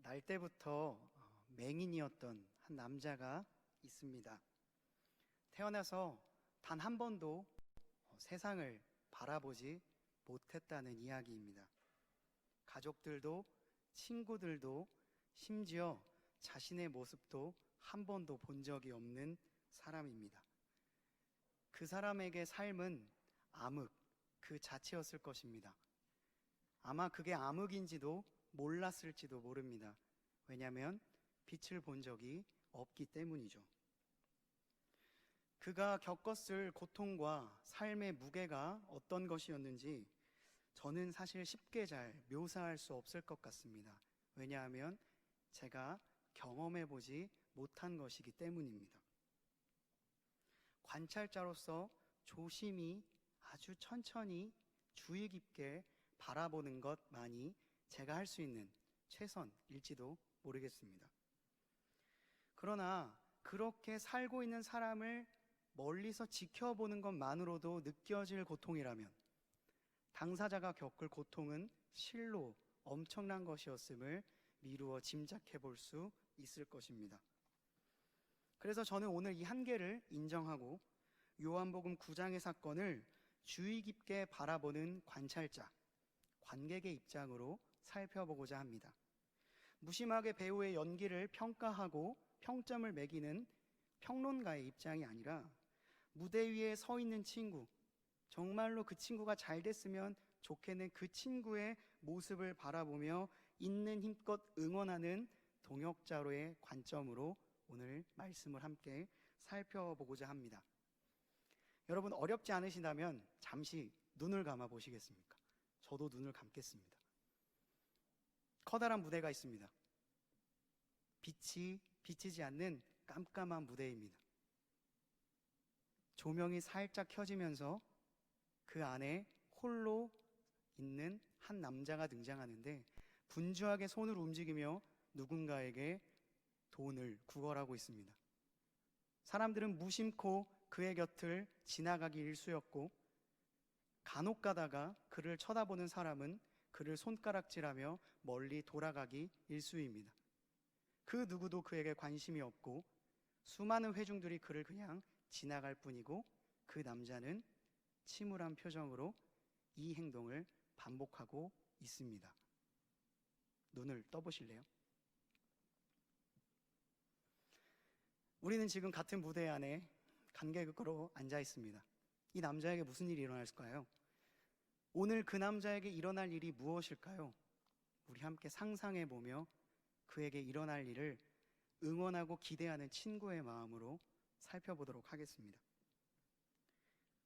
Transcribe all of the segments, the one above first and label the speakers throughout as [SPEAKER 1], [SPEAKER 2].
[SPEAKER 1] 날 때부터 맹인이었던 한 남자가 있습니다. 태어나서 단 한 번도 세상을 바라보지 못했다는 이야기입니다. 가족들도 친구들도 심지어 자신의 모습도 한 번도 본 적이 없는 사람입니다. 그 사람에게 삶은 암흑 그 자체였을 것입니다. 아마 그게 암흑인지도 몰랐을지도 모릅니다. 왜냐하면 빛을 본 적이 없기 때문이죠. 그가 겪었을 고통과 삶의 무게가 어떤 것이었는지 저는 사실 쉽게 잘 묘사할 수 없을 것 같습니다. 왜냐하면 제가 경험해보지 못한 것이기 때문입니다. 관찰자로서 조심히 아주 천천히 주의 깊게 바라보는 것만이 제가 할 수 있는 최선일지도 모르겠습니다. 그러나 그렇게 살고 있는 사람을 멀리서 지켜보는 것만으로도 느껴질 고통이라면 당사자가 겪을 고통은 실로 엄청난 것이었음을 미루어 짐작해 볼 수 있을 것입니다. 그래서 저는 오늘 이 한계를 인정하고 요한복음 9장의 사건을 주의 깊게 바라보는 관찰자, 관객의 입장으로 살펴보고자 합니다. 무심하게 배우의 연기를 평가하고 평점을 매기는 평론가의 입장이 아니라 무대 위에 서 있는 친구, 정말로 그 친구가 잘 됐으면 좋겠는 그 친구의 모습을 바라보며 있는 힘껏 응원하는 동역자로의 관점으로 오늘 말씀을 함께 살펴보고자 합니다. 여러분, 어렵지 않으시다면 잠시 눈을 감아 보시겠습니까? 저도 눈을 감겠습니다. 커다란 무대가 있습니다. 빛이 비치지 않는 깜깜한 무대입니다. 조명이 살짝 켜지면서 그 안에 홀로 있는 한 남자가 등장하는데 분주하게 손을 움직이며 누군가에게 돈을 구걸하고 있습니다. 사람들은 무심코 그의 곁을 지나가기 일쑤였고 간혹 가다가 그를 쳐다보는 사람은 그를 손가락질하며 멀리 돌아가기 일쑤입니다. 그 누구도 그에게 관심이 없고 수많은 회중들이 그를 그냥 지나갈 뿐이고 그 남자는 침울한 표정으로 이 행동을 반복하고 있습니다. 눈을 떠보실래요? 우리는 지금 같은 무대 안에 관객으로 앉아 있습니다. 이 남자에게 무슨 일이 일어날까요? 오늘 그 남자에게 일어날 일이 무엇일까요? 우리 함께 상상해 보며 그에게 일어날 일을 응원하고 기대하는 친구의 마음으로 살펴보도록 하겠습니다.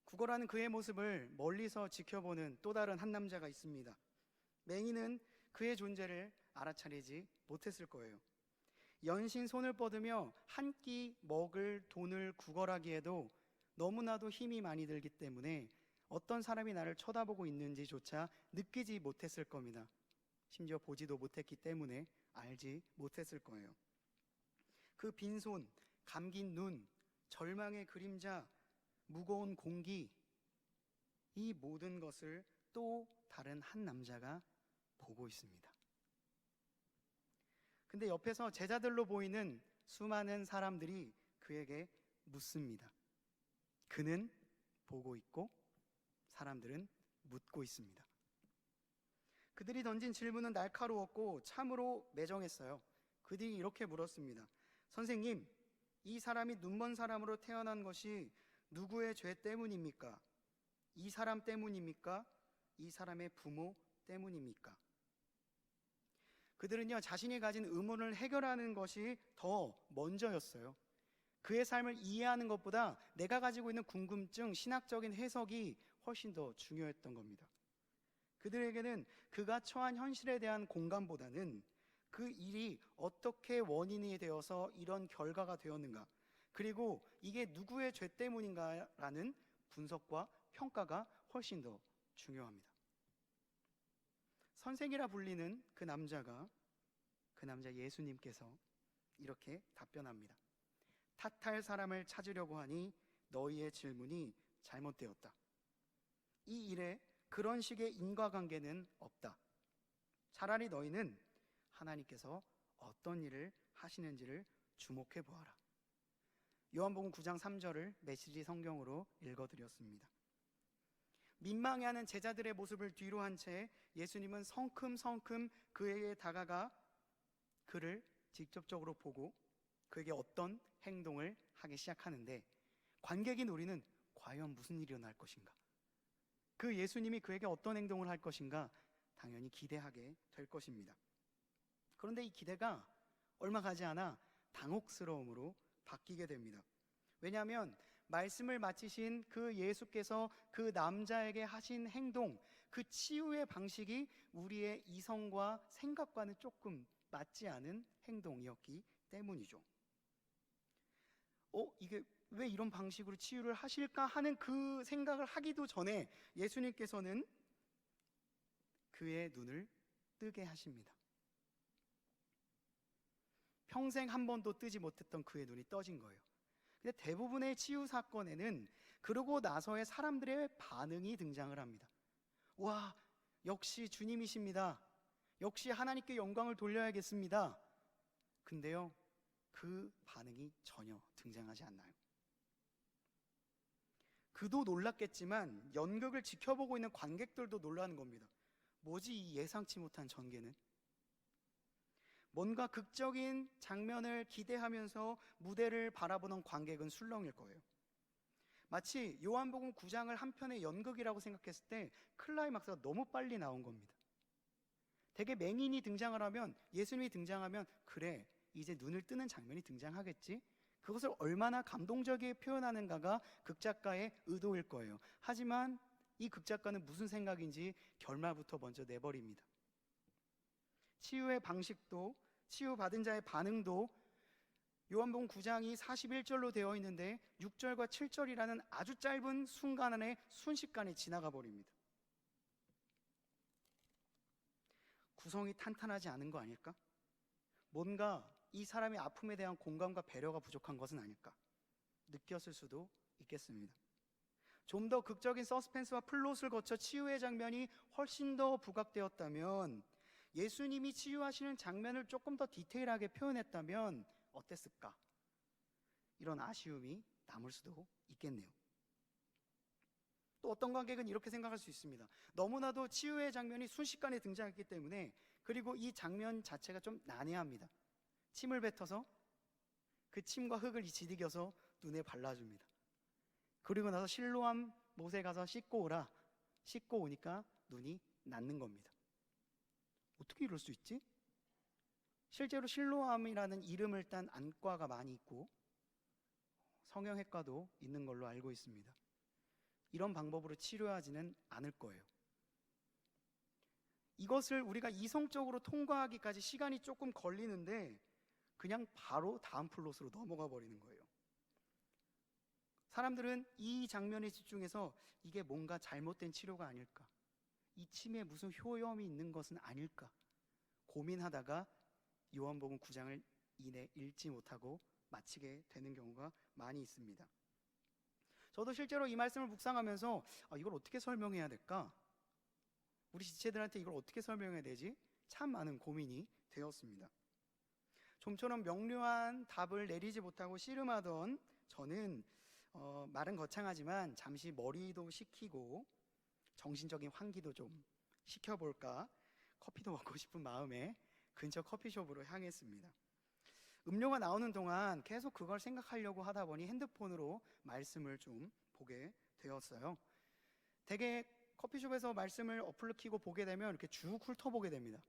[SPEAKER 1] 구걸하는 그의 모습을 멀리서 지켜보는 또 다른 한 남자가 있습니다. 맹인은 그의 존재를 알아차리지 못했을 거예요. 연신 손을 뻗으며 한 끼 먹을 돈을 구걸하기에도 너무나도 힘이 많이 들기 때문에 어떤 사람이 나를 쳐다보고 있는지조차 느끼지 못했을 겁니다. 심지어 보지도 못했기 때문에 알지 못했을 거예요. 그 빈손, 감긴 눈, 절망의 그림자, 무거운 공기, 이 모든 것을 또 다른 한 남자가 보고 있습니다. 근데 옆에서 제자들로 보이는 수많은 사람들이 그에게 묻습니다. 그는 보고 있고 사람들은 묻고 있습니다. 그들이 던진 질문은 날카로웠고 참으로 매정했어요. 그들이 이렇게 물었습니다. 선생님, 이 사람이 눈먼 사람으로 태어난 것이 누구의 죄 때문입니까? 이 사람 때문입니까? 이 사람의 부모 때문입니까? 그들은요, 자신이 가진 의문을 해결하는 것이 더 먼저였어요. 그의 삶을 이해하는 것보다 내가 가지고 있는 궁금증, 신학적인 해석이 훨씬 더 중요했던 겁니다. 그들에게는 그가 처한 현실에 대한 공감보다는 그 일이 어떻게 원인이 되어서 이런 결과가 되었는가, 그리고 이게 누구의 죄 때문인가라는 분석과 평가가 훨씬 더 중요합니다. 선생이라 불리는 그 남자 예수님께서 이렇게 답변합니다. 탓할 사람을 찾으려고 하니 너희의 질문이 잘못되었다. 이 일에 그런 식의 인과관계는 없다. 차라리 너희는 하나님께서 어떤 일을 하시는지를 주목해 보아라. 요한복음 9장 3절을 메시지 성경으로 읽어드렸습니다. 민망해하는 제자들의 모습을 뒤로 한 채 예수님은 성큼성큼 그에게 다가가 그를 직접적으로 보고 그에게 어떤 행동을 하기 시작하는데, 관객인 우리는 과연 무슨 일이 일어날 것인가, 그 예수님이 그에게 어떤 행동을 할 것인가 당연히 기대하게 될 것입니다. 그런데 이 기대가 얼마 가지 않아 당혹스러움으로 바뀌게 됩니다. 왜냐하면 말씀을 마치신 그 예수께서 그 남자에게 하신 행동, 그 치유의 방식이 우리의 이성과 생각과는 조금 맞지 않은 행동이었기 때문이죠. 이게 왜 이런 방식으로 치유를 하실까 하는 그 생각을 하기도 전에 예수님께서는 그의 눈을 뜨게 하십니다. 평생 한 번도 뜨지 못했던 그의 눈이 떠진 거예요. 근데 대부분의 치유 사건에는 그러고 나서의 사람들의 반응이 등장을 합니다. 와, 역시 주님이십니다. 역시 하나님께 영광을 돌려야겠습니다. 근데요, 그 반응이 전혀 등장하지 않나요? 그도 놀랐겠지만 연극을 지켜보고 있는 관객들도 놀라는 겁니다. 뭐지 이 예상치 못한 전개는? 뭔가 극적인 장면을 기대하면서 무대를 바라보는 관객은 술렁일 거예요. 마치 요한복음 9장을 한 편의 연극이라고 생각했을 때 클라이막스가 너무 빨리 나온 겁니다. 되게 맹인이 등장을 하면, 예수님이 등장하면 그래, 이제 눈을 뜨는 장면이 등장하겠지? 그것을 얼마나 감동적이게 표현하는가가 극작가의 의도일 거예요. 하지만 이 극작가는 무슨 생각인지 결말부터 먼저 내버립니다. 치유의 방식도, 치유받은 자의 반응도 요한복음 9장이 41절로 되어 있는데 6절과 7절이라는 아주 짧은 순간 안에 순식간에 지나가 버립니다. 구성이 탄탄하지 않은 거 아닐까? 뭔가 이 사람의 아픔에 대한 공감과 배려가 부족한 것은 아닐까 느꼈을 수도 있겠습니다. 좀 더 극적인 서스펜스와 플롯을 거쳐 치유의 장면이 훨씬 더 부각되었다면, 예수님이 치유하시는 장면을 조금 더 디테일하게 표현했다면 어땠을까? 이런 아쉬움이 남을 수도 있겠네요. 또 어떤 관객은 이렇게 생각할 수 있습니다. 너무나도 치유의 장면이 순식간에 등장했기 때문에, 그리고 이 장면 자체가 좀 난해합니다. 침을 뱉어서 그 침과 흙을 지디겨서 눈에 발라줍니다. 그리고 나서 실로암 못에 가서 씻고 오라. 씻고 오니까 눈이 낫는 겁니다. 어떻게 이럴 수 있지? 실제로 실로암이라는 이름을 딴 안과가 많이 있고 성형외과도 있는 걸로 알고 있습니다. 이런 방법으로 치료하지는 않을 거예요. 이것을 우리가 이성적으로 통과하기까지 시간이 조금 걸리는데 그냥 바로 다음 플롯으로 넘어가 버리는 거예요. 사람들은 이 장면에 집중해서 이게 뭔가 잘못된 치료가 아닐까, 이 침에 무슨 효염이 있는 것은 아닐까 고민하다가 요한복음 9장을 이내 읽지 못하고 마치게 되는 경우가 많이 있습니다. 저도 실제로 이 말씀을 묵상하면서 이걸 어떻게 설명해야 될까? 우리 지체들한테 이걸 어떻게 설명해야 되지? 참 많은 고민이 되었습니다. 좀처럼 명료한 답을 내리지 못하고 씨름하던 저는 말은 거창하지만 잠시 머리도 식히고 정신적인 환기도 좀 시켜볼까, 커피도 먹고 싶은 마음에 근처 커피숍으로 향했습니다. 음료가 나오는 동안 계속 그걸 생각하려고 하다 보니 핸드폰으로 말씀을 좀 보게 되었어요. 되게 커피숍에서 말씀을 어플을 켜고 보게 되면 이렇게 쭉 훑어보게 됩니다.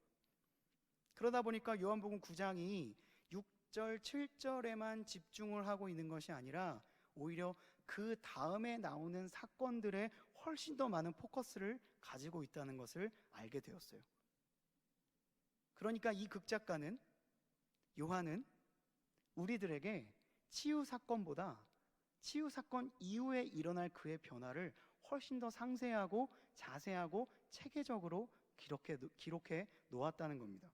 [SPEAKER 1] 그러다 보니까 요한복음 9장이 6절, 7절에만 집중을 하고 있는 것이 아니라 오히려 그 다음에 나오는 사건들에 훨씬 더 많은 포커스를 가지고 있다는 것을 알게 되었어요. 그러니까 이 극작가는, 요한은 우리들에게 치유 사건보다 치유 사건 이후에 일어날 그의 변화를 훨씬 더 상세하고 자세하고 체계적으로 기록해 놓았다는 겁니다.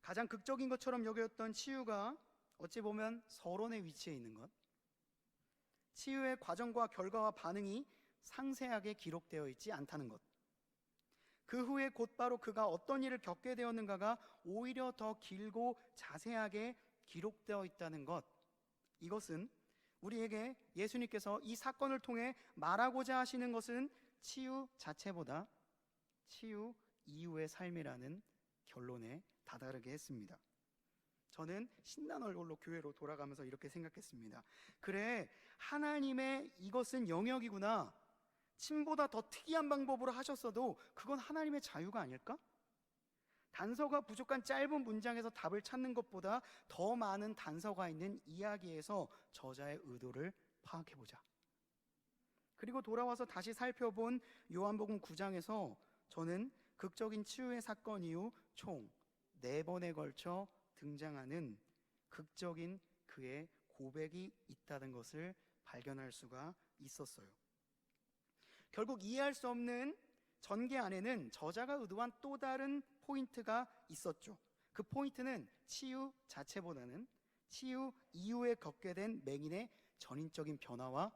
[SPEAKER 1] 가장 극적인 것처럼 여겼던 치유가 어찌 보면 서론의 위치에 있는 것, 치유의 과정과 결과와 반응이 상세하게 기록되어 있지 않다는 것, 그 후에 곧바로 그가 어떤 일을 겪게 되었는가가 오히려 더 길고 자세하게 기록되어 있다는 것, 이것은 우리에게 예수님께서 이 사건을 통해 말하고자 하시는 것은 치유 자체보다 치유 이후의 삶이라는 결론에 다다르게 했습니다. 저는 신난 얼굴로 교회로 돌아가면서 이렇게 생각했습니다. 그래, 하나님의 이것은 영역이구나. 침보다 더 특이한 방법으로 하셨어도 그건 하나님의 자유가 아닐까? 단서가 부족한 짧은 문장에서 답을 찾는 것보다 더 많은 단서가 있는 이야기에서 저자의 의도를 파악해보자. 그리고 돌아와서 다시 살펴본 요한복음 9장에서 저는 극적인 치유의 사건 이후 총 4번에 걸쳐 등장하는 극적인 그의 고백이 있다는 것을 발견할 수가 있었어요. 결국 이해할 수 없는 전개 안에는 저자가 의도한 또 다른 포인트가 있었죠. 그 포인트는 치유 자체보다는 치유 이후에 겪게 된 맹인의 전인적인 변화와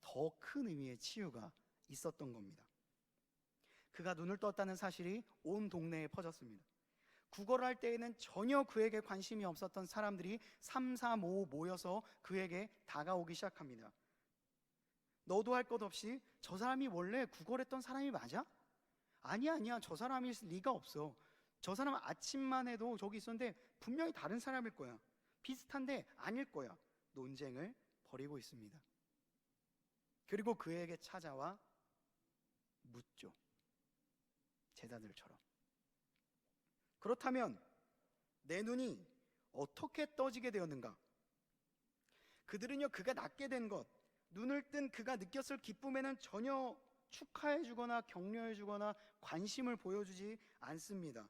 [SPEAKER 1] 더 큰 의미의 치유가 있었던 겁니다. 그가 눈을 떴다는 사실이 온 동네에 퍼졌습니다. 구걸을 할 때에는 전혀 그에게 관심이 없었던 사람들이 3, 4, 5 모여서 그에게 다가오기 시작합니다. 너도 할 것 없이 저 사람이 원래 구걸했던 사람이 맞아? 아니야, 저 사람일 리가 없어. 저 사람 아침만 해도 저기 있었는데 분명히 다른 사람일 거야. 비슷한데 아닐 거야. 논쟁을 벌이고 있습니다. 그리고 그에게 찾아와 묻죠. 제자들처럼. 그렇다면 내 눈이 어떻게 떠지게 되었는가? 그들은요, 그가 낫게 된 것, 눈을 뜬 그가 느꼈을 기쁨에는 전혀 축하해주거나 격려해주거나 관심을 보여주지 않습니다.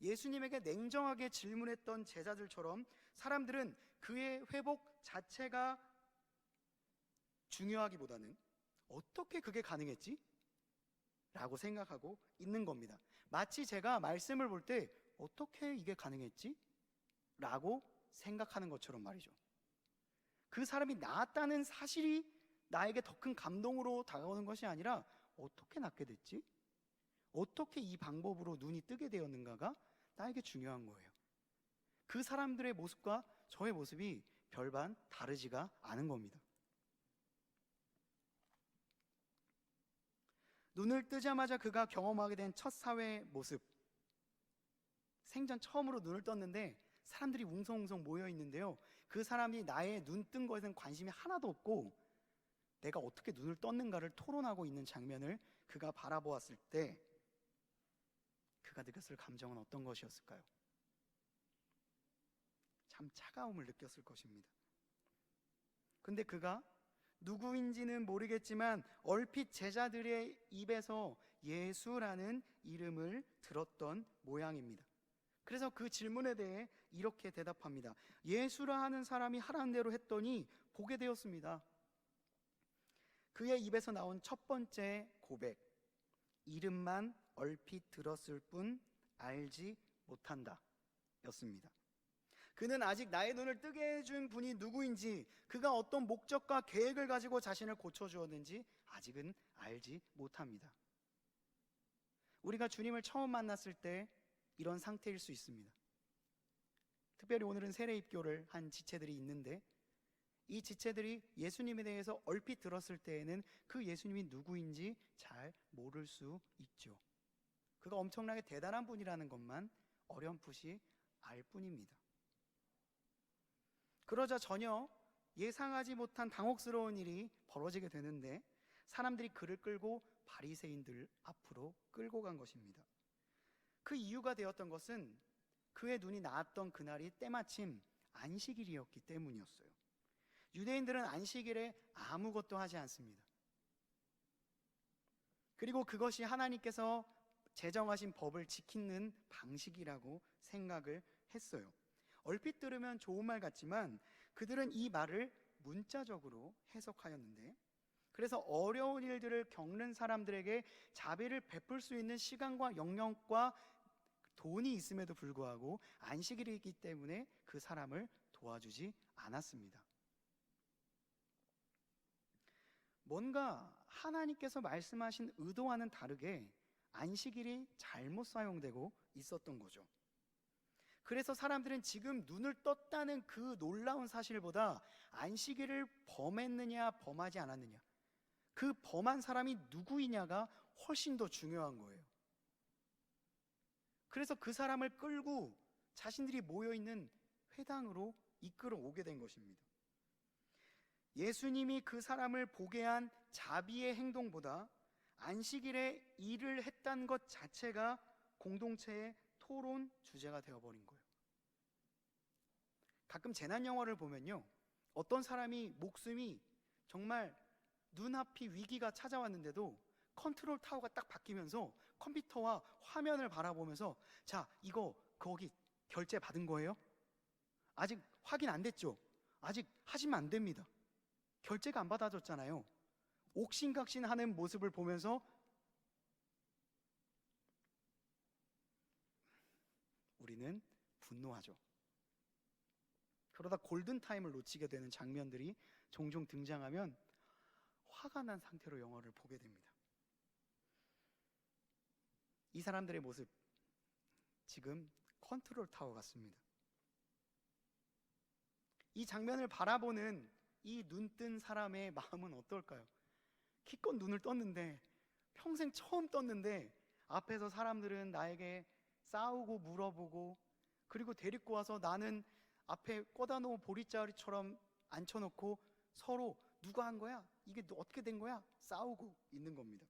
[SPEAKER 1] 예수님에게 냉정하게 질문했던 제자들처럼 사람들은 그의 회복 자체가 중요하기보다는 어떻게 그게 가능했지? 라고 생각하고 있는 겁니다. 마치 제가 말씀을 볼 때 어떻게 이게 가능했지? 라고 생각하는 것처럼 말이죠. 그 사람이 나았다는 사실이 나에게 더 큰 감동으로 다가오는 것이 아니라 어떻게 낫게 됐지? 어떻게 이 방법으로 눈이 뜨게 되었는가가 나에게 중요한 거예요. 그 사람들의 모습과 저의 모습이 별반 다르지가 않은 겁니다. 눈을 뜨자마자 그가 경험하게 된 첫 사회의 모습, 생전 처음으로 눈을 떴는데 사람들이 웅성웅성 모여 있는데요, 그 사람이 나의 눈 뜬 것에는 관심이 하나도 없고 내가 어떻게 눈을 떴는가를 토론하고 있는 장면을 그가 바라보았을 때 그가 느꼈을 감정은 어떤 것이었을까요? 참 차가움을 느꼈을 것입니다. 근데 그가 누구인지는 모르겠지만 얼핏 제자들의 입에서 예수라는 이름을 들었던 모양입니다. 그래서 그 질문에 대해 이렇게 대답합니다. 예수라 하는 사람이 하라는 대로 했더니 보게 되었습니다. 그의 입에서 나온 첫 번째 고백, 이름만 얼핏 들었을 뿐 알지 못한다 였습니다. 그는 아직 나의 눈을 뜨게 해준 분이 누구인지, 그가 어떤 목적과 계획을 가지고 자신을 고쳐주었는지 아직은 알지 못합니다. 우리가 주님을 처음 만났을 때 이런 상태일 수 있습니다. 특별히 오늘은 세례 입교를 한 지체들이 있는데 이 지체들이 예수님에 대해서 얼핏 들었을 때에는 그 예수님이 누구인지 잘 모를 수 있죠. 그가 엄청나게 대단한 분이라는 것만 어렴풋이 알 뿐입니다. 그러자 전혀 예상하지 못한 당혹스러운 일이 벌어지게 되는데 사람들이 그를 끌고 바리새인들 앞으로 끌고 간 것입니다. 그 이유가 되었던 것은 그의 눈이 나았던 그날이 때마침 안식일이었기 때문이었어요. 유대인들은 안식일에 아무것도 하지 않습니다. 그리고 그것이 하나님께서 제정하신 법을 지키는 방식이라고 생각을 했어요. 얼핏 들으면 좋은 말 같지만 그들은 이 말을 문자적으로 해석하였는데, 그래서 어려운 일들을 겪는 사람들에게 자비를 베풀 수 있는 시간과 영역과 돈이 있음에도 불구하고 안식일이기 때문에 그 사람을 도와주지 않았습니다. 뭔가 하나님께서 말씀하신 의도와는 다르게 안식일이 잘못 사용되고 있었던 거죠. 그래서 사람들은 지금 눈을 떴다는 그 놀라운 사실보다 안식일을 범했느냐 범하지 않았느냐, 그 범한 사람이 누구이냐가 훨씬 더 중요한 거예요. 그래서 그 사람을 끌고 자신들이 모여있는 회당으로 이끌어 오게 된 것입니다. 예수님이 그 사람을 보게 한 자비의 행동보다 안식일에 일을 했다는 것 자체가 공동체의 토론 주제가 되어버린 거예요. 가끔 재난 영화를 보면요, 어떤 사람이 목숨이 정말 눈앞이 위기가 찾아왔는데도 컨트롤 타워가 딱 바뀌면서 컴퓨터와 화면을 바라보면서, 자, 이거 거기 결제 받은 거예요? 아직 확인 안 됐죠? 아직 하시면 안 됩니다. 결제가 안 받아졌잖아요. 옥신각신하는 모습을 보면서 우리는 분노하죠. 그러다 골든타임을 놓치게 되는 장면들이 종종 등장하면 화가 난 상태로 영화를 보게 됩니다. 이 사람들의 모습, 지금 컨트롤 타워 같습니다. 이 장면을 바라보는 이 눈뜬 사람의 마음은 어떨까요? 기껏 눈을 떴는데, 평생 처음 떴는데 앞에서 사람들은 나에게 싸우고 물어보고, 그리고 데리고 와서 나는 앞에 꽂아 놓은 보릿자루처럼 앉혀놓고 서로 누가 한 거야? 이게 어떻게 된 거야? 싸우고 있는 겁니다.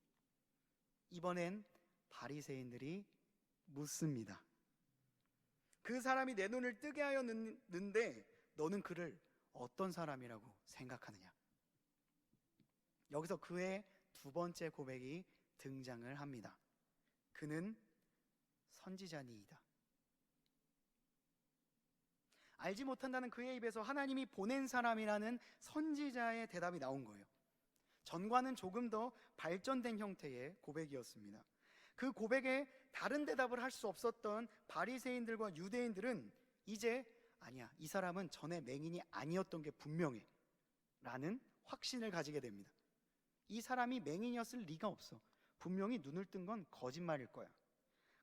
[SPEAKER 1] 이번엔 바리새인들이 묻습니다. 그 사람이 내 눈을 뜨게 하였는데 너는 그를 어떤 사람이라고 생각하느냐? 여기서 그의 두 번째 고백이 등장을 합니다. 그는 선지자니이다. 알지 못한다는 그의 입에서 하나님이 보낸 사람이라는 선지자의 대답이 나온 거예요. 전과는 조금 더 발전된 형태의 고백이었습니다. 그 고백에 다른 대답을 할 수 없었던 바리새인들과 유대인들은 이제 아니야, 이 사람은 전에 맹인이 아니었던 게 분명해 라는 확신을 가지게 됩니다. 이 사람이 맹인이었을 리가 없어. 분명히 눈을 뜬 건 거짓말일 거야.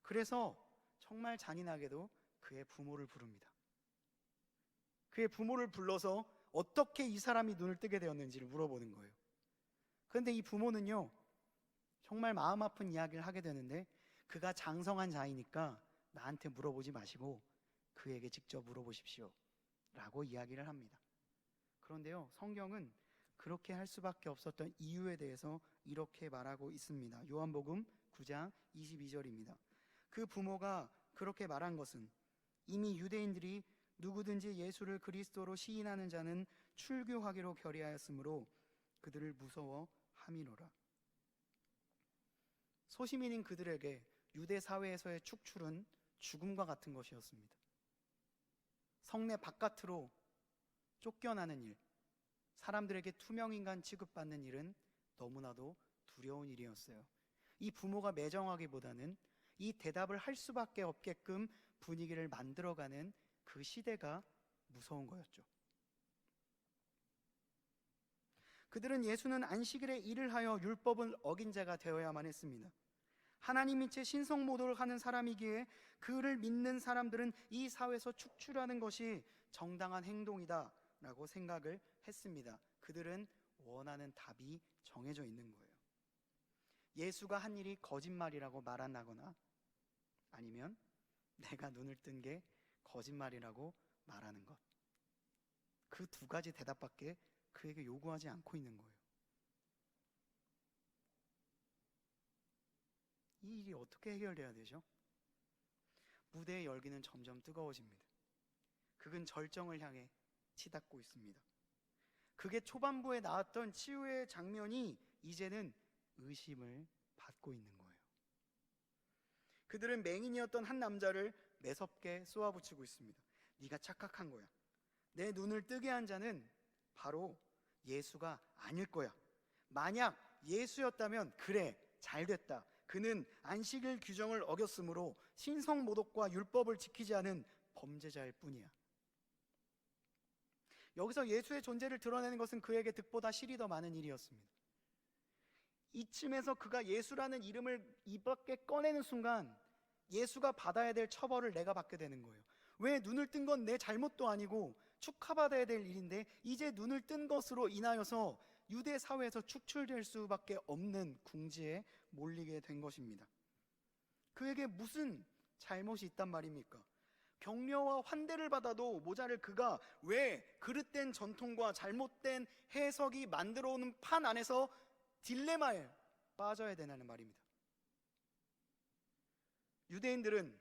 [SPEAKER 1] 그래서 정말 잔인하게도 그의 부모를 부릅니다. 그의 부모를 불러서 어떻게 이 사람이 눈을 뜨게 되었는지를 물어보는 거예요. 그런데 이 부모는요, 정말 마음 아픈 이야기를 하게 되는데, 그가 장성한 자이니까 나한테 물어보지 마시고 그에게 직접 물어보십시오 라고 이야기를 합니다. 그런데요, 성경은 그렇게 할 수밖에 없었던 이유에 대해서 이렇게 말하고 있습니다. 요한복음 9장 22절입니다. 그 부모가 그렇게 말한 것은 이미 유대인들이 누구든지 예수를 그리스도로 시인하는 자는 출교하기로 결의하였으므로 그들을 무서워함이로라. 소시민인 그들에게 유대 사회에서의 축출은 죽음과 같은 것이었습니다. 성내 바깥으로 쫓겨나는 일, 사람들에게 투명인간 취급받는 일은 너무나도 두려운 일이었어요. 이 부모가 매정하기보다는 이 대답을 할 수밖에 없게끔 분위기를 만들어가는 그 시대가 무서운 거였죠. 그들은 예수는 안식일에 일을 하여 율법을 어긴 자가 되어야만 했습니다. 하나님인 채 신성모독을 하는 사람이기에 그를 믿는 사람들은 이 사회에서 축출하는 것이 정당한 행동이다 라고 생각을 했습니다. 그들은 원하는 답이 정해져 있는 거예요. 예수가 한 일이 거짓말이라고 말한다거나, 아니면 내가 눈을 뜬 게 거짓말이라고 말하는 것, 그 두 가지 대답밖에 그에게 요구하지 않고 있는 거예요. 이 일이 어떻게 해결돼야 되죠? 무대의 열기는 점점 뜨거워집니다. 극은 절정을 향해 치닫고 있습니다. 극의 초반부에 나왔던 치유의 장면이 이제는 의심을 받고 있는 거예요. 그들은 맹인이었던 한 남자를 매섭게 쏘아붙이고 있습니다. 네가 착각한 거야. 내 눈을 뜨게 한 자는 바로 예수가 아닐 거야. 만약 예수였다면 그래, 잘 됐다. 그는 안식일 규정을 어겼으므로 신성모독과 율법을 지키지 않은 범죄자일 뿐이야. 여기서 예수의 존재를 드러내는 것은 그에게 득보다 실이 더 많은 일이었습니다. 이쯤에서 그가 예수라는 이름을 입 밖에 꺼내는 순간 예수가 받아야 될 처벌을 내가 받게 되는 거예요. 왜? 눈을 뜬 건 내 잘못도 아니고 축하받아야 될 일인데 이제 눈을 뜬 것으로 인하여서 유대 사회에서 축출될 수밖에 없는 궁지에 몰리게 된 것입니다. 그에게 무슨 잘못이 있단 말입니까? 격려와 환대를 받아도 모자랄 그가 왜 그릇된 전통과 잘못된 해석이 만들어오는 판 안에서 딜레마에 빠져야 되냐는 말입니다. 유대인들은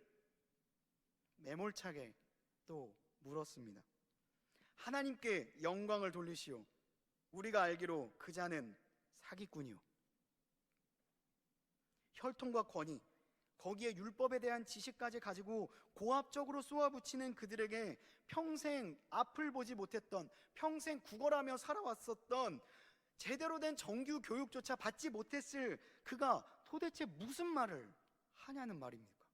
[SPEAKER 1] 매몰차게 또 물었습니다. 하나님께 영광을 돌리시오. 우리가 알기로 그 자는 사기꾼이요. 혈통과 권위, 거기에 율법에 대한 지식까지 가지고 고압적으로 쏘아붙이는 그들에게 평생 앞을 보지 못했던, 평생 구걸하며 살아왔었던 제대로 된 정규 교육조차 받지 못했을 그가 도대체 무슨 말을 하냐는 말입니까?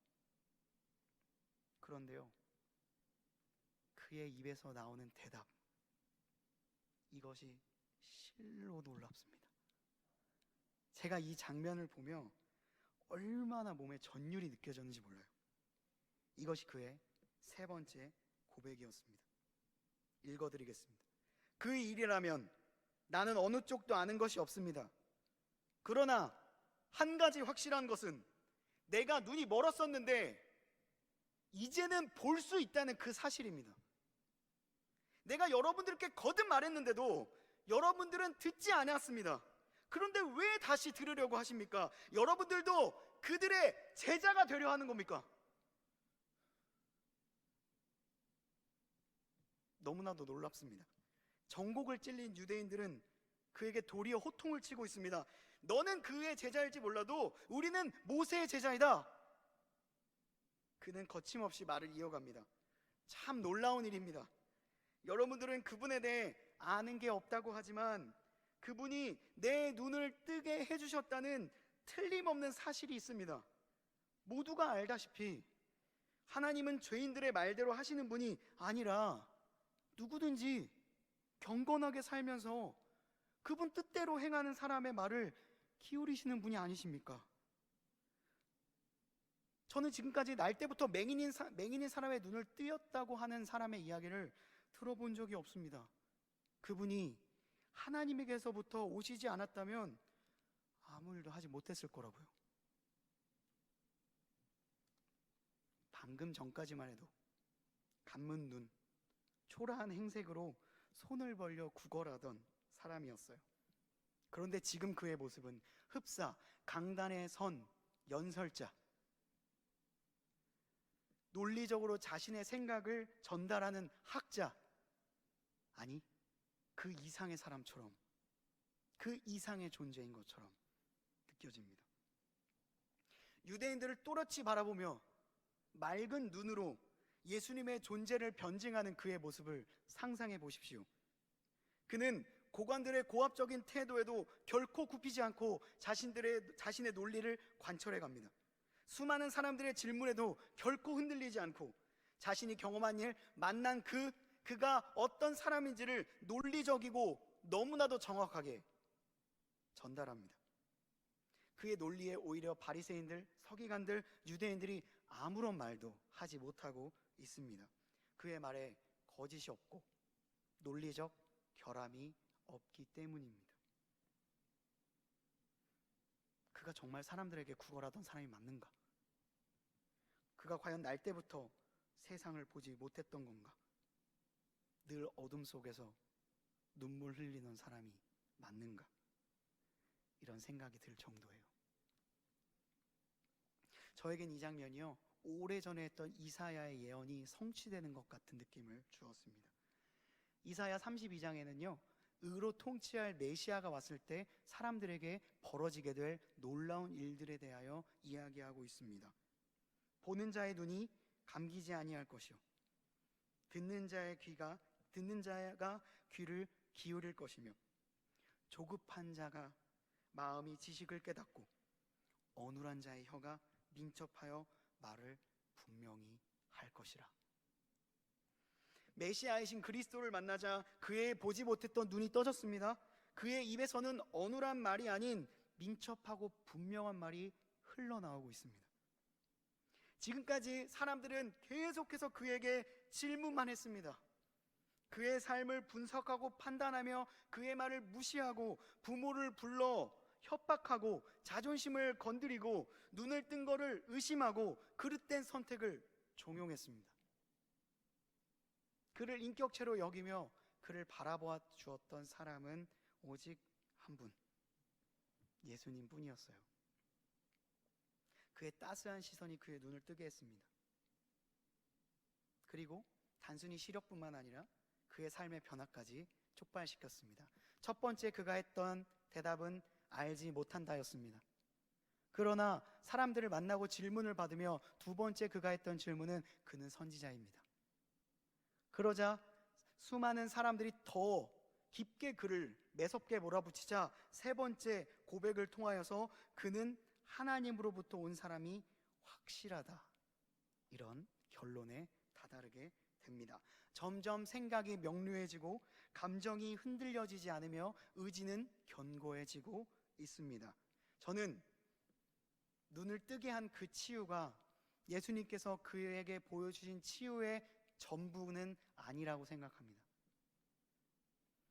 [SPEAKER 1] 그런데요, 그의 입에서 나오는 대답, 이것이 실로 놀랍습니다. 제가 이 장면을 보며 얼마나 몸에 전율이 느껴졌는지 몰라요. 이것이 그의 세 번째 고백이었습니다. 읽어드리겠습니다. 그 일이라면 나는 어느 쪽도 아는 것이 없습니다. 그러나 한 가지 확실한 것은 내가 눈이 멀었었는데 이제는 볼 수 있다는 그 사실입니다. 내가 여러분들께 거듭 말했는데도 여러분들은 듣지 않았습니다. 그런데 왜 다시 들으려고 하십니까? 여러분들도 그들의 제자가 되려 하는 겁니까? 너무나도 놀랍습니다. 정곡을 찔린 유대인들은 그에게 도리어 호통을 치고 있습니다. 너는 그의 제자일지 몰라도 우리는 모세의 제자이다. 그는 거침없이 말을 이어갑니다. 참 놀라운 일입니다. 여러분들은 그분에 대해 아는 게 없다고 하지만 그분이 내 눈을 뜨게 해주셨다는 틀림없는 사실이 있습니다. 모두가 알다시피 하나님은 죄인들의 말대로 하시는 분이 아니라 누구든지 경건하게 살면서 그분 뜻대로 행하는 사람의 말을 기울이시는 분이 아니십니까? 저는 지금까지 날 때부터 맹인인 사람의 눈을 뜨였다고 하는 사람의 이야기를 들어본 적이 없습니다. 그분이 하나님에게서부터 오시지 않았다면 아무 일도 하지 못했을 거라고요. 방금 전까지만 해도 감문 눈, 초라한 행색으로 손을 벌려 구걸하던 사람이었어요. 그런데 지금 그의 모습은 흡사, 강단에 선 연설자, 논리적으로 자신의 생각을 전달하는 학자, 아니 그 이상의 사람처럼, 그 이상의 존재인 것처럼 느껴집니다. 유대인들을 또렷이 바라보며 맑은 눈으로 예수님의 존재를 변증하는 그의 모습을 상상해 보십시오. 그는 고관들의 고압적인 태도에도 결코 굽히지 않고 자신의 논리를 관철해 갑니다. 수많은 사람들의 질문에도 결코 흔들리지 않고 자신이 경험한 일, 만난 그가 어떤 사람인지를 논리적이고 너무나도 정확하게 전달합니다. 그의 논리에 오히려 바리새인들, 서기관들, 유대인들이 아무런 말도 하지 못하고 있습니다. 그의 말에 거짓이 없고 논리적 결함이 없기 때문입니다. 그가 정말 사람들에게 구걸하던 사람이 맞는가? 그가 과연 날 때부터 세상을 보지 못했던 건가? 늘 어둠 속에서 눈물 흘리는 사람이 맞는가? 이런 생각이 들 정도예요. 저에겐 이 장면이요, 오래전에 했던 이사야의 예언이 성취되는 것 같은 느낌을 주었습니다. 이사야 32장에는요 의로 통치할 메시아가 왔을 때 사람들에게 벌어지게 될 놀라운 일들에 대하여 이야기하고 있습니다. 보는 자의 눈이 감기지 아니할 것이요 듣는 자가 귀를 기울일 것이며 조급한 자가 마음이 지식을 깨닫고 어눌한 자의 혀가 민첩하여 말을 분명히 할 것이라. 메시아이신 그리스도를 만나자 그의 보지 못했던 눈이 떠졌습니다. 그의 입에서는 어눌한 말이 아닌 민첩하고 분명한 말이 흘러나오고 있습니다. 지금까지 사람들은 계속해서 그에게 질문만 했습니다. 그의 삶을 분석하고 판단하며 그의 말을 무시하고 부모를 불러 협박하고 자존심을 건드리고 눈을 뜬 거를 의심하고 그릇된 선택을 종용했습니다. 그를 인격체로 여기며 그를 바라보아 주었던 사람은 오직 한 분, 예수님 뿐이었어요. 그의 따스한 시선이 그의 눈을 뜨게 했습니다. 그리고 단순히 시력뿐만 아니라 그의 삶의 변화까지 촉발시켰습니다. 첫 번째 그가 했던 대답은 알지 못한다였습니다. 그러나 사람들을 만나고 질문을 받으며 두 번째 그가 했던 질문은 그는 선지자입니다. 그러자 수많은 사람들이 더 깊게 그를 매섭게 몰아붙이자 세 번째 고백을 통하여서 그는 하나님으로부터 온 사람이 확실하다, 이런 결론에 다다르게 됩니다. 점점 생각이 명료해지고 감정이 흔들려지지 않으며 의지는 견고해지고 있습니다. 저는 눈을 뜨게 한 그 치유가 예수님께서 그에게 보여주신 치유의 전부는 아니라고 생각합니다.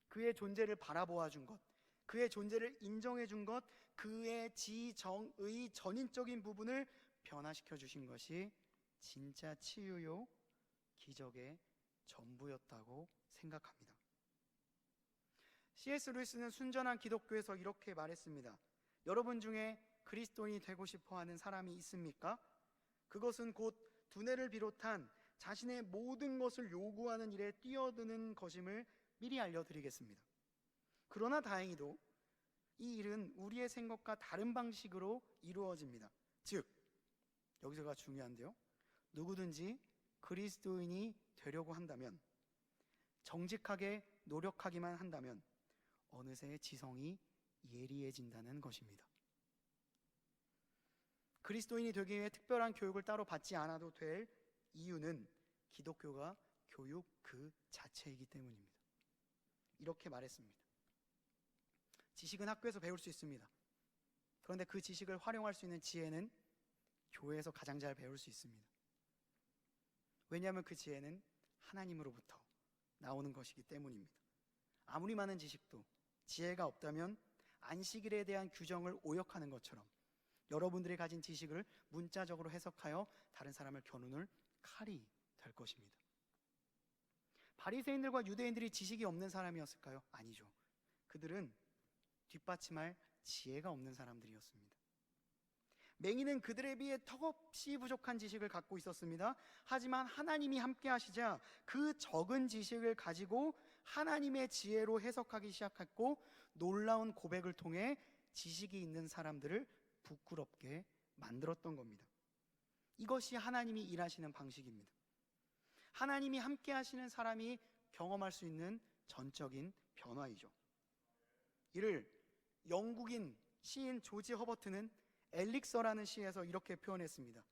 [SPEAKER 1] 그의 존재를 바라보아 준 것, 그의 존재를 인정해 준 것, 그의 지정의 전인적인 부분을 변화시켜 주신 것이 진짜 치유요 기적의 전부였다고 생각합니다. C.S. 루이스는 순전한 기독교에서 이렇게 말했습니다. 여러분 중에 그리스도인이 되고 싶어 하는 사람이 있습니까? 그것은 곧 두뇌를 비롯한 자신의 모든 것을 요구하는 일에 뛰어드는 것임을 미리 알려드리겠습니다. 그러나 다행히도 이 일은 우리의 생각과 다른 방식으로 이루어집니다. 즉, 여기서가 중요한데요, 누구든지 그리스도인이 되려고 한다면, 정직하게 노력하기만 한다면 어느새 지성이 예리해진다는 것입니다. 그리스도인이 되기 위해 특별한 교육을 따로 받지 않아도 될 이유는 기독교가 교육 그 자체이기 때문입니다. 이렇게 말했습니다. 지식은 학교에서 배울 수 있습니다. 그런데 그 지식을 활용할 수 있는 지혜는 교회에서 가장 잘 배울 수 있습니다. 왜냐하면 그 지혜는 하나님으로부터 나오는 것이기 때문입니다. 아무리 많은 지식도 지혜가 없다면 안식일에 대한 규정을 오역하는 것처럼 여러분들이 가진 지식을 문자적으로 해석하여 다른 사람을 겨누는 칼이 될 것입니다. 바리새인들과 유대인들이 지식이 없는 사람이었을까요? 아니죠. 그들은 뒷받침할 지혜가 없는 사람들이었습니다. 맹인은 그들에 비해 턱없이 부족한 지식을 갖고 있었습니다. 하지만 하나님이 함께 하시자 그 적은 지식을 가지고 하나님의 지혜로 해석하기 시작했고, 놀라운 고백을 통해 지식이 있는 사람들을 부끄럽게 만들었던 겁니다. 이것이 하나님이 일하시는 방식입니다. 하나님이 함께 하시는 사람이 경험할 수 있는 전적인 변화이죠. 이를 영국인 시인 조지 허버트는 엘릭서라는 시에서 이렇게 표현했습니다.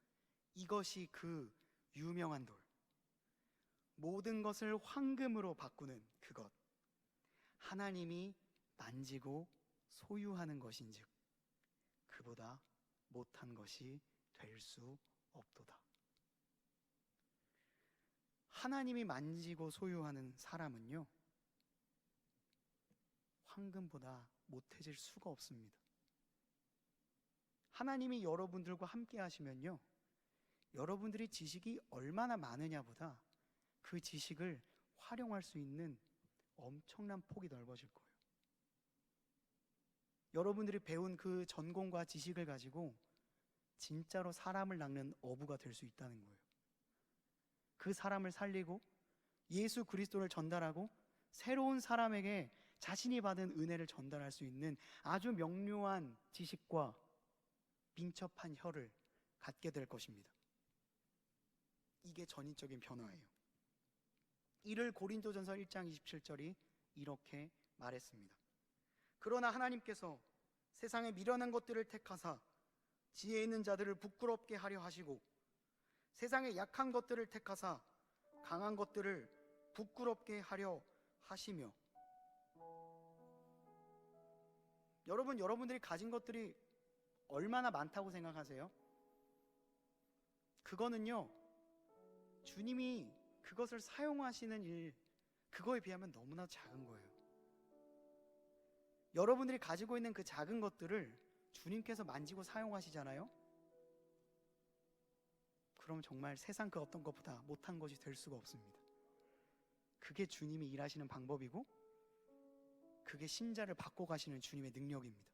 [SPEAKER 1] 이것이 그 유명한 돌, 모든 것을 황금으로 바꾸는 그것, 하나님이 만지고 소유하는 것인즉 그보다 못한 것이 될 수 없도다. 하나님이 만지고 소유하는 사람은요, 황금보다 못해질 수가 없습니다. 하나님이 여러분들과 함께 하시면요, 여러분들이 지식이 얼마나 많으냐보다 그 지식을 활용할 수 있는 엄청난 폭이 넓어질 거예요. 여러분들이 배운 그 전공과 지식을 가지고 진짜로 사람을 낚는 어부가 될 수 있다는 거예요. 그 사람을 살리고 예수 그리스도를 전달하고 새로운 사람에게 자신이 받은 은혜를 전달할 수 있는 아주 명료한 지식과 민첩한 혀를 갖게 될 것입니다. 이게 전인적인 변화예요. 이를 고린도전서 1장 27절이 이렇게 말했습니다. 그러나 하나님께서 세상에 미련한 것들을 택하사 지혜 있는 자들을 부끄럽게 하려 하시고, 세상에 약한 것들을 택하사 강한 것들을 부끄럽게 하려 하시며, 여러분들이 가진 것들이 얼마나 많다고 생각하세요? 그거는요, 주님이 그것을 사용하시는 일, 그거에 비하면 너무나 작은 거예요. 여러분들이 가지고 있는 그 작은 것들을 주님께서 만지고 사용하시잖아요? 그럼 정말 세상 그 어떤 것보다 못한 것이 될 수가 없습니다. 그게 주님이 일하시는 방법이고, 그게 신자를 바꿔가시는 주님의 능력입니다.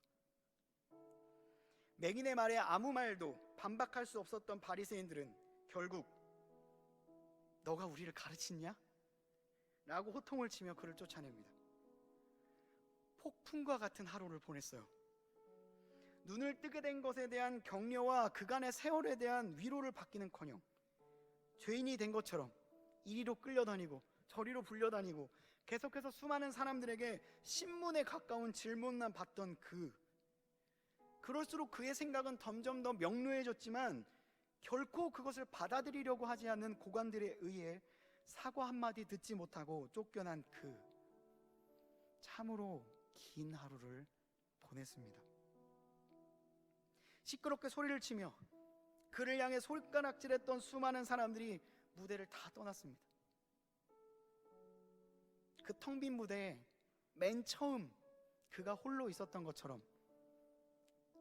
[SPEAKER 1] 맹인의 말에 아무 말도 반박할 수 없었던 바리새인들은 결국 너가 우리를 가르치냐? 라고 호통을 치며 그를 쫓아냅니다. 폭풍과 같은 하루를 보냈어요. 눈을 뜨게 된 것에 대한 격려와 그간의 세월에 대한 위로를 받기는커녕 죄인이 된 것처럼 이리로 끌려다니고 저리로 불려다니고 계속해서 수많은 사람들에게 신문에 가까운 질문만 받던 그럴수록 그의 생각은 점점 더 명료해졌지만 결코 그것을 받아들이려고 하지 않는 고관들에 의해 사과 한마디 듣지 못하고 쫓겨난 참으로 긴 하루를 보냈습니다. 시끄럽게 소리를 치며 그를 향해 손가락질했던 수많은 사람들이 무대를 다 떠났습니다. 그 텅 빈 무대에 맨 처음 그가 홀로 있었던 것처럼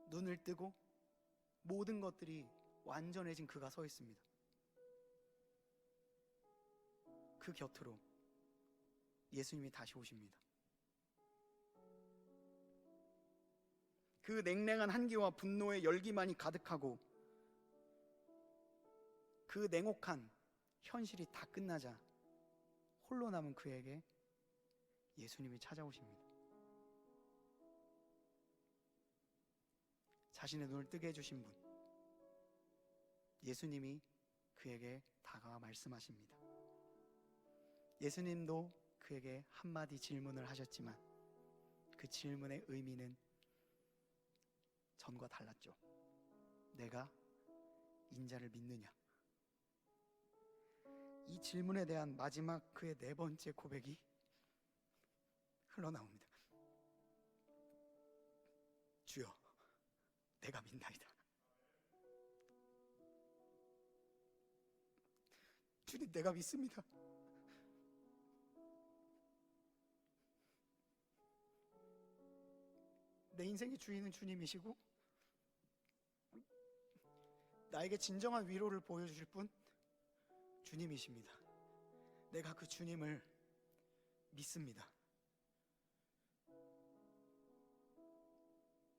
[SPEAKER 1] 눈을 뜨고 모든 것들이 완전해진 그가 서 있습니다. 그 곁으로 예수님이 다시 오십니다. 그 냉랭한 한기와 분노의 열기만이 가득하고 그 냉혹한 현실이 다 끝나자 홀로 남은 그에게 예수님이 찾아오십니다. 자신의 눈을 뜨게 해주신 분, 예수님이 그에게 다가와 말씀하십니다. 예수님도 그에게 한마디 질문을 하셨지만 그 질문의 의미는 전과 달랐죠. 내가 인자를 믿느냐? 이 질문에 대한 마지막 그의 4번째 고백이 흘러나옵니다. 주여, 내가 믿나이다. 주님, 내가 믿습니다. 내 인생의 주인은 주님이시고 나에게 진정한 위로를 보여주실 분 주님이십니다. 내가 그 주님을 믿습니다.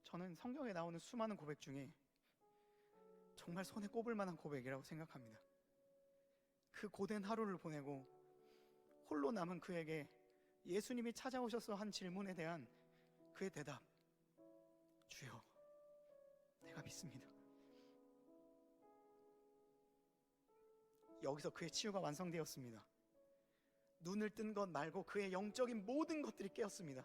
[SPEAKER 1] 저는 성경에 나오는 수많은 고백 중에 정말 손에 꼽을 만한 고백이라고 생각합니다. 그 고된 하루를 보내고 홀로 남은 그에게 예수님이 찾아오셔서 한 질문에 대한 그의 대답, 주여, 내가 믿습니다. 여기서 그의 치유가 완성되었습니다. 눈을 뜬 것 말고 그의 영적인 모든 것들이 깨었습니다.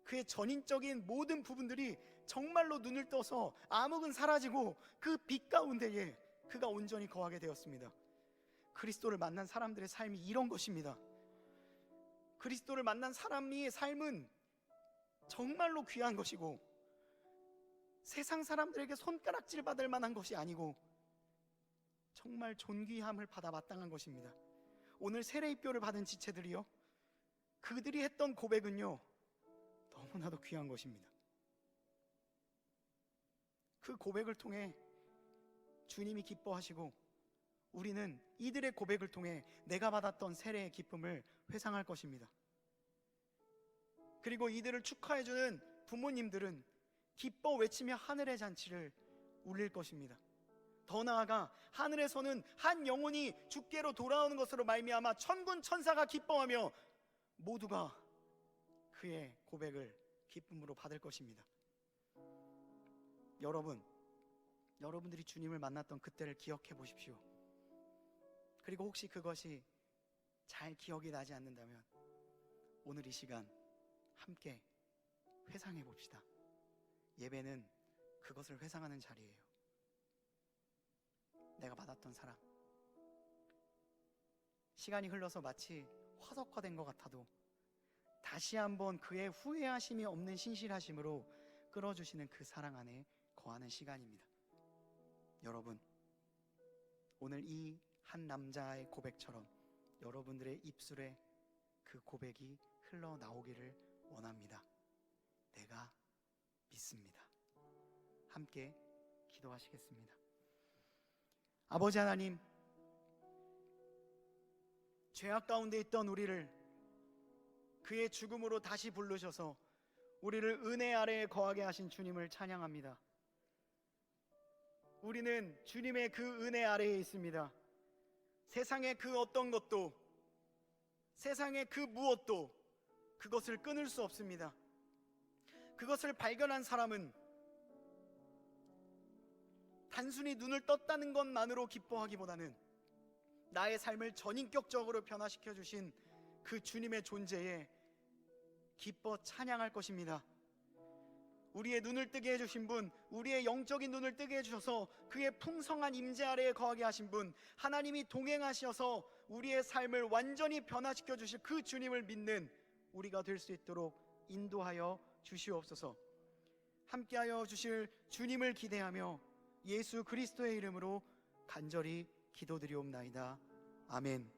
[SPEAKER 1] 그의 전인적인 모든 부분들이 정말로 눈을 떠서 암흑은 사라지고 그 빛 가운데에 그가 온전히 거하게 되었습니다. 그리스도를 만난 사람들의 삶이 이런 것입니다. 그리스도를 만난 사람의 삶은 정말로 귀한 것이고 세상 사람들에게 손가락질 받을 만한 것이 아니고 정말 존귀함을 받아 마땅한 것입니다. 오늘 세례입교를 받은 지체들이요, 그들이 했던 고백은요 너무나도 귀한 것입니다. 그 고백을 통해 주님이 기뻐하시고 우리는 이들의 고백을 통해 내가 받았던 세례의 기쁨을 회상할 것입니다. 그리고 이들을 축하해주는 부모님들은 기뻐 외치며 하늘의 잔치를 울릴 것입니다. 더 나아가 하늘에서는 한 영혼이 주께로 돌아오는 것으로 말미암아 천군 천사가 기뻐하며 모두가 그의 고백을 기쁨으로 받을 것입니다. 여러분들이 주님을 만났던 그때를 기억해 보십시오. 그리고 혹시 그것이 잘 기억이 나지 않는다면 오늘 이 시간 함께 회상해 봅시다. 예배는 그것을 회상하는 자리예요. 내가 받았던 사랑, 시간이 흘러서 마치 화석화된 것 같아도 다시 한번 그의 후회하심이 없는 신실하심으로 끌어주시는 그 사랑 안에 거하는 시간입니다. 여러분, 오늘 이 한 남자의 고백처럼 여러분들의 입술에 그 고백이 흘러나오기를 원합니다. 내가 믿습니다. 함께 기도하시겠습니다. 아버지 하나님, 죄악 가운데 있던 우리를 그의 죽음으로 다시 부르셔서 우리를 은혜 아래에 거하게 하신 주님을 찬양합니다. 우리는 주님의 그 은혜 아래에 있습니다. 세상의 그 어떤 것도, 세상의 그 무엇도 그것을 끊을 수 없습니다. 그것을 발견한 사람은 단순히 눈을 떴다는 것만으로 기뻐하기보다는 나의 삶을 전인격적으로 변화시켜 주신 그 주님의 존재에 기뻐 찬양할 것입니다. 우리의 눈을 뜨게 해주신 분, 우리의 영적인 눈을 뜨게 해주셔서 그의 풍성한 임재 아래에 거하게 하신 분, 하나님이 동행하셔서 우리의 삶을 완전히 변화시켜 주실 그 주님을 믿는 우리가 될 수 있도록 인도하여 주시옵소서. 함께하여 주실 주님을 기대하며 예수 그리스도의 이름으로 간절히 기도드리옵나이다. 아멘.